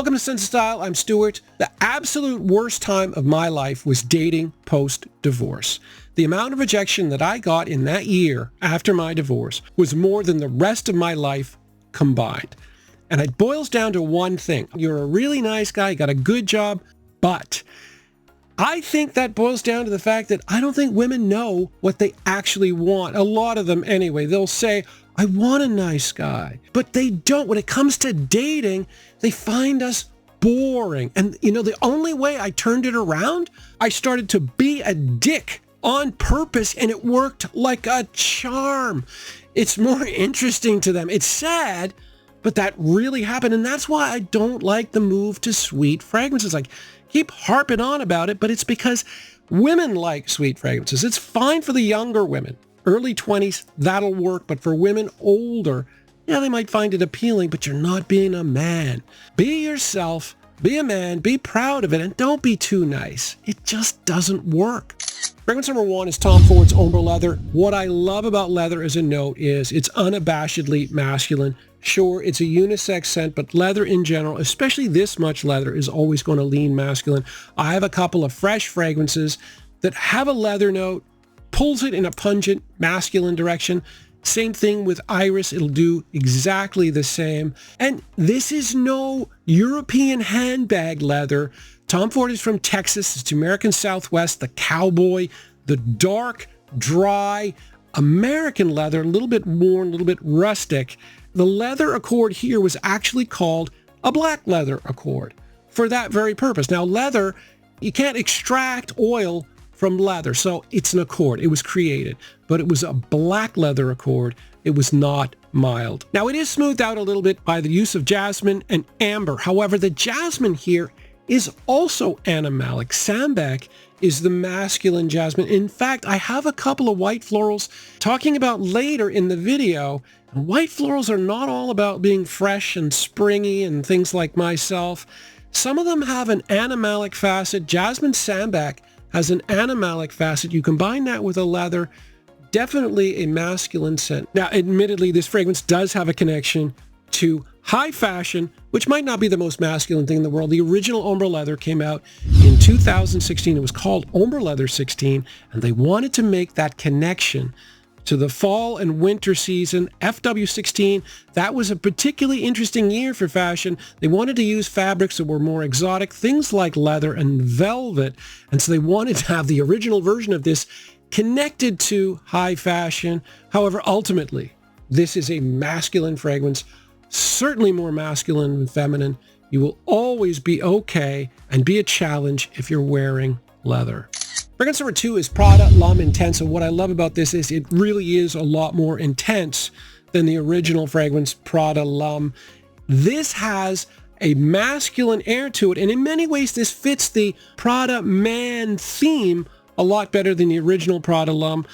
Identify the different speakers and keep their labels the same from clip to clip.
Speaker 1: Welcome to Sense of Style. I'm Stuart. The absolute worst time of my life was dating post-divorce. The amount of rejection that I got in that year after my divorce was more than the rest of my life combined. And it boils down to one thing. You're a really nice guy, you got a good job, but I think that boils down to the fact that I don't think women know what they actually want. A lot of them anyway. They'll say, I want a nice guy. But they don't. When it comes to dating, they find us boring. And the only way I turned it around, I started to be a dick on purpose, and it worked like a charm. It's more interesting to them. It's sad, but that really happened. And that's why I don't like the move to sweet fragrances. Like, keep harping on about it, but it's because women like sweet fragrances. It's fine for the younger women. Early 20s, that'll work. But for women older, yeah, they might find it appealing, but you're not being a man. Be yourself, be a man, be proud of it, and don't be too nice. It just doesn't work. Fragrance number 1 is Tom Ford's Ombre leather. What I love about leather as a note is it's unabashedly masculine. Sure, it's a unisex scent, but leather in general, especially this much leather, is always going to lean masculine. I have a couple of fresh fragrances that have a leather note, pulls it in a pungent masculine direction. Same thing with Iris. It'll do exactly the same. And this is no European handbag leather. Tom Ford is from Texas. It's American Southwest, the cowboy, the dark, dry American leather, a little bit worn, a little bit rustic. The leather accord here was actually called a black leather accord for that very purpose. Now, leather, you can't extract oil from leather, so it's an accord. It was created, but it was a black leather accord. It was not mild. Now, it is smoothed out a little bit by the use of jasmine and amber. However, the jasmine here is also animalic. Sambac is the masculine jasmine. In fact, I have a couple of white florals talking about later in the video. And white florals are not all about being fresh and springy and things like myself. Some of them have an animalic facet. Jasmine Sambac has an animalic facet. You combine that with a leather, definitely a masculine scent. Now, admittedly, this fragrance does have a connection to high fashion, which might not be the most masculine thing in the world. The original Ombre leather came out in 2016. It was called Ombre Leather 16, and they wanted to make that connection to the fall and winter season. FW16, that was a particularly interesting year for fashion. They wanted to use fabrics that were more exotic, things like leather and velvet, and so they wanted to have the original version of this connected to high fashion. However, ultimately, this is a masculine fragrance, certainly more masculine than feminine. You will always be okay and be a challenge if you're wearing leather. Fragrance number 2 is Prada L'Homme Intense, and what I love about this is it really is a lot more intense than the original fragrance, Prada L'Homme. This has a masculine air to it, and in many ways this fits the Prada Man theme a lot better than the original Prada L'Homme.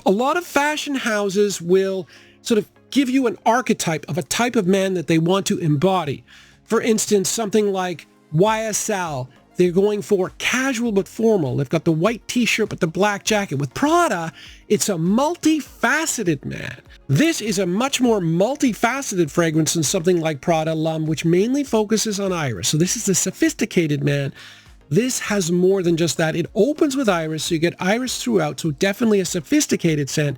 Speaker 1: A lot of fashion houses will sort of give you an archetype of a type of man that they want to embody. For instance, something like YSL, they're going for casual but formal. They've got the white t-shirt but the black jacket. With Prada, it's a multifaceted man. This is a much more multifaceted fragrance than something like Prada L'Homme, which mainly focuses on Iris. So this is a sophisticated man. This has more than just that. It opens with Iris, so you get Iris throughout, so definitely a sophisticated scent.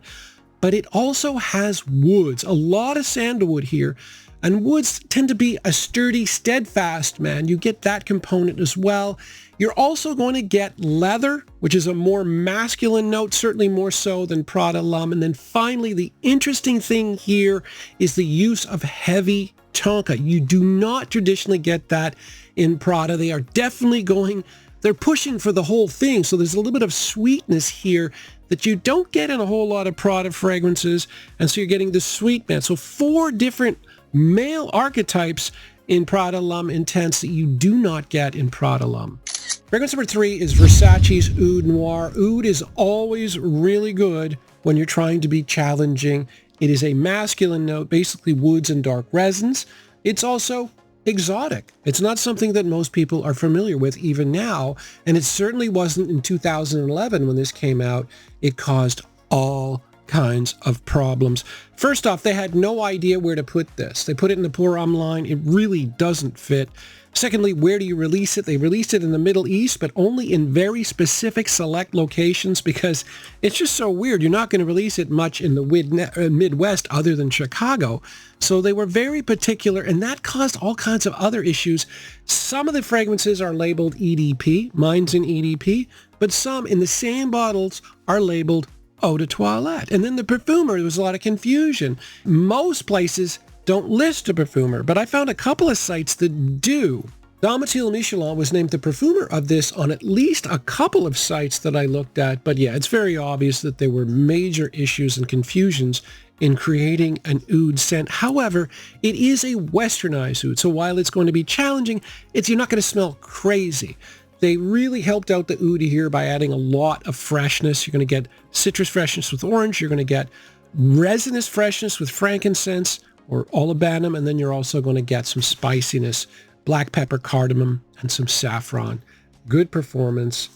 Speaker 1: But it also has woods, a lot of sandalwood here. And woods tend to be a sturdy, steadfast man. You get that component as well. You're also going to get leather, which is a more masculine note, certainly more so than Prada L'Homme. And then finally, the interesting thing here is the use of heavy tonka. You do not traditionally get that in Prada. They are definitely they're pushing for the whole thing. So there's a little bit of sweetness here that you don't get in a whole lot of Prada fragrances. And so you're getting the sweet man. So 4 different male archetypes in Prada L'Homme Intense that you do not get in Prada L'Homme. Fragrance number 3 is Versace's Oud Noir. Oud is always really good when you're trying to be challenging. It is a masculine note, basically woods and dark resins. It's also exotic. It's not something that most people are familiar with even now, and it certainly wasn't in 2011 when this came out. It caused all kinds of problems. First off, they had no idea where to put this. They put it in the pour homme line. It really doesn't fit. Secondly, where do you release it? They released it in the Middle East, but only in very specific select locations because it's just so weird. You're not going to release it much in the Midwest other than Chicago. So they were very particular, and that caused all kinds of other issues. Some of the fragrances are labeled EDP. Mine's in EDP, but some in the same bottles are labeled eau de toilette. And then the perfumer, there was a lot of confusion. Most places don't list a perfumer, but I found a couple of sites that do. Domitil Michelin was named the perfumer of this on at least a couple of sites that I looked at, but yeah, it's very obvious that there were major issues and confusions in creating an oud scent. However, it is a westernized oud, so while it's going to be challenging, you're not going to smell crazy. They really helped out the oud here by adding a lot of freshness. You're going to get citrus freshness with orange, you're going to get resinous freshness with frankincense, or olibanum, and then you're also going to get some spiciness, black pepper, cardamom, and some saffron. Good performance.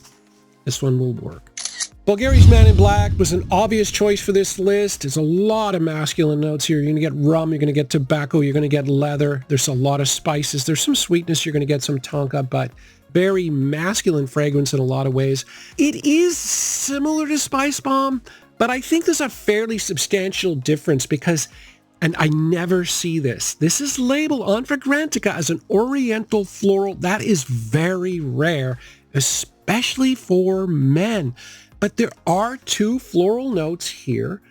Speaker 1: This one will work. Bvlgari Man in Black was an obvious choice for this list. There's a lot of masculine notes here. You're going to get rum, you're going to get tobacco, you're going to get leather. There's a lot of spices. There's some sweetness. You're going to get some tonka, but very masculine fragrance in a lot of ways. It is similar to Spice Bomb, but I think there's a fairly substantial difference because, and I never see this, this is labeled on Fragrantica as an oriental floral. That is very rare, especially for men. But there are two floral notes here.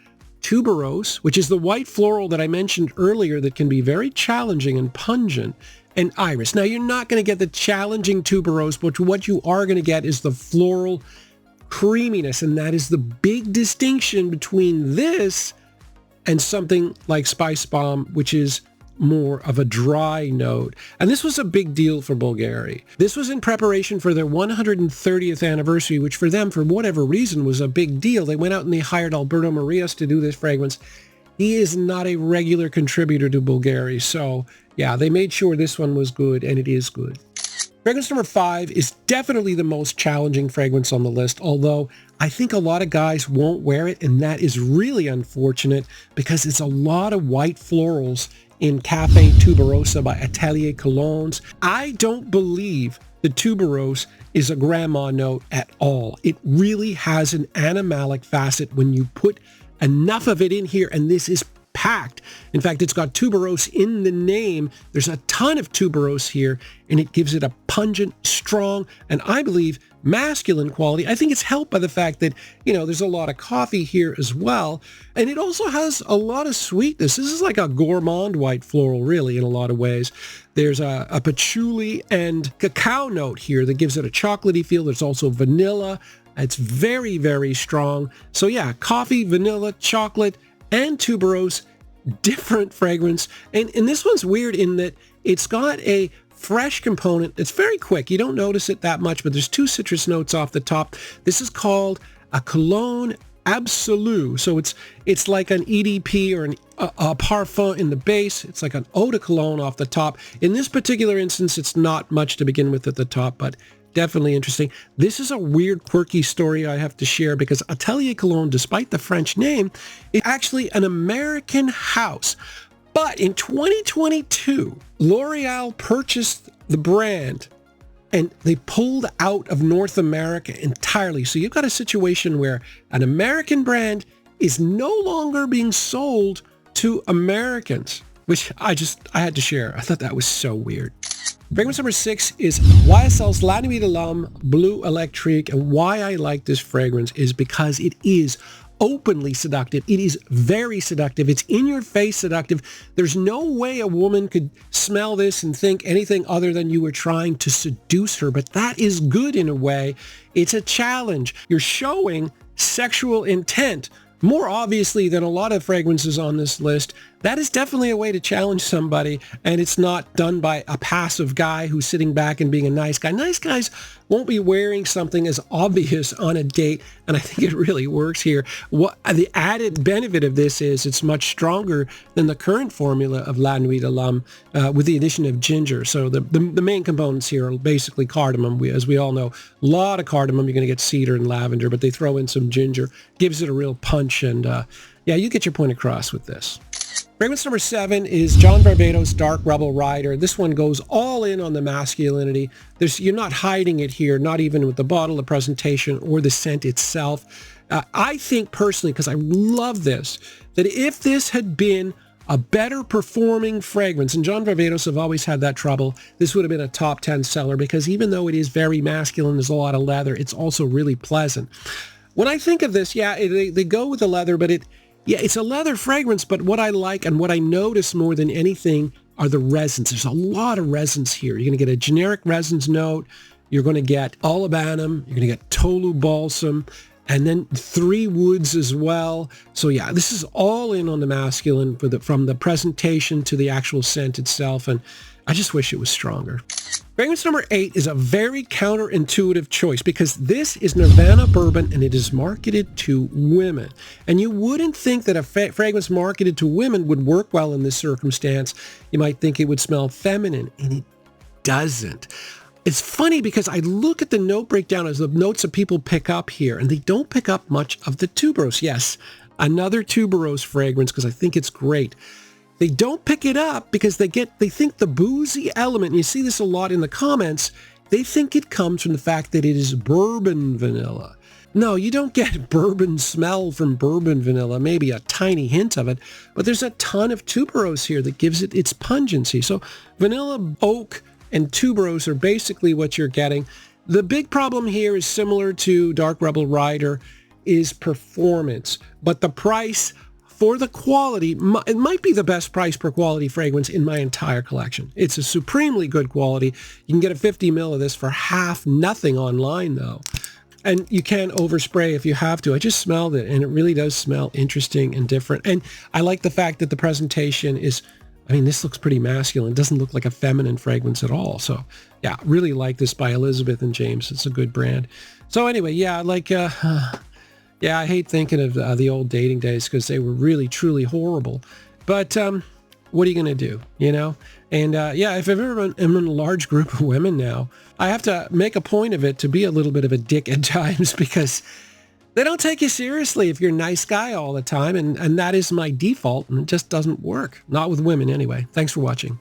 Speaker 1: Tuberosa, which is the white floral that I mentioned earlier that can be very challenging and pungent, and iris. Now, you're not going to get the challenging tuberose, but what you are going to get is the floral creaminess, and that is the big distinction between this and something like Spice Bomb, which is more of a dry note. And this was a big deal for Bvlgari. This was in preparation for their 130th anniversary, which for them, for whatever reason, was a big deal. They went out and they hired Alberto Marias to do this fragrance. He is not a regular contributor to Bvlgari, so yeah, they made sure this one was good, and it is good. Fragrance number 5 is definitely the most challenging fragrance on the list, although I think a lot of guys won't wear it, and that is really unfortunate because it's a lot of white florals in Café Tuberosa by Atelier Colognes. I don't believe the tuberose is a grandma note at all. It really has an animalic facet when you put enough of it in here, and this is packed. In fact, it's got tuberose in the name. There's a ton of tuberose here, and it gives it a pungent, strong, and I believe masculine quality. I think it's helped by the fact that, there's a lot of coffee here as well, and it also has a lot of sweetness. This is like a gourmand white floral, really, in a lot of ways. There's a patchouli and cacao note here that gives it a chocolatey feel. There's also vanilla. It's very, very strong. So yeah, coffee, vanilla, chocolate, and tuberose, different fragrance. And this one's weird in that it's got a fresh component. It's very quick. You don't notice it that much, but there's 2 citrus notes off the top. This is called a Cologne Absolu. So it's like an EDP or a parfum in the base. It's like an eau de cologne off the top. In this particular instance, it's not much to begin with at the top, but definitely interesting. This is a weird, quirky story I have to share because Atelier Cologne, despite the French name, is actually an American house. But in 2022, L'Oreal purchased the brand and they pulled out of North America entirely. So you've got a situation where an American brand is no longer being sold to Americans, which I had to share. I thought that was so weird. Fragrance number 6 is YSL's La Nuit de l'Homme Bleu Electrique, and why I like this fragrance is because it is openly seductive. It is very seductive. It's in-your-face seductive. There's no way a woman could smell this and think anything other than you were trying to seduce her, but that is good in a way. It's a challenge. You're showing sexual intent more obviously than a lot of fragrances on this list. That is definitely a way to challenge somebody, and it's not done by a passive guy who's sitting back and being a nice guy. Nice guys won't be wearing something as obvious on a date, and I think it really works here. What the added benefit of this is it's much stronger than the current formula of La Nuit de l'Homme with the addition of ginger. So the main components here are basically cardamom. As we all know, a lot of cardamom. You're going to get cedar and lavender, but they throw in some ginger, gives it a real punch, and yeah, you get your point across with this. Fragrance number 7 is John Varvatos Dark Rebel Rider. This one goes all in on the masculinity. You're not hiding it here, not even with the bottle, the presentation, or the scent itself. I think personally, because I love this, that if this had been a better performing fragrance, and John Varvatos have always had that trouble, this would have been a top 10 seller, because even though it is very masculine, there's a lot of leather, it's also really pleasant. When I think of this, they go with the leather, but it's a leather fragrance, but what I like and what I notice more than anything are the resins. There's a lot of resins here. You're going to get a generic resins note. You're going to get olibanum. You're going to get tolu balsam, and then 3 woods as well. So yeah, this is all in on the masculine from the presentation to the actual scent itself, and I just wish it was stronger. Fragrance number 8 is a very counterintuitive choice because this is Nirvana Bourbon and it is marketed to women. And you wouldn't think that a fragrance marketed to women would work well in this circumstance. You might think it would smell feminine, and it doesn't. It's funny because I look at the note breakdown as the notes that people pick up here, and they don't pick up much of the tuberose. Yes, another tuberose fragrance because I think it's great. They don't pick it up because they think the boozy element, and you see this a lot in the comments, they think it comes from the fact that it is bourbon vanilla. No, you don't get bourbon smell from bourbon vanilla, maybe a tiny hint of it, but there's a ton of tuberose here that gives it its pungency. So vanilla, oak, and tuberose are basically what you're getting. The big problem here is similar to Dark Rebel Rider, is performance, but the price for the quality, it might be the best price per quality fragrance in my entire collection. It's a supremely good quality. You can get a 50 ml of this for half nothing online though. And you can overspray if you have to. I just smelled it and it really does smell interesting and different. And I like the fact that the presentation is, this looks pretty masculine. It doesn't look like a feminine fragrance at all. So yeah, really like this by Elizabeth and James. It's a good brand. So anyway, yeah, yeah, I hate thinking of the old dating days because they were really, truly horrible. But what are you going to do, And if I've ever am in a large group of women now, I have to make a point of it to be a little bit of a dick at times because they don't take you seriously if you're a nice guy all the time. And that is my default, and it just doesn't work. Not with women anyway. Thanks for watching.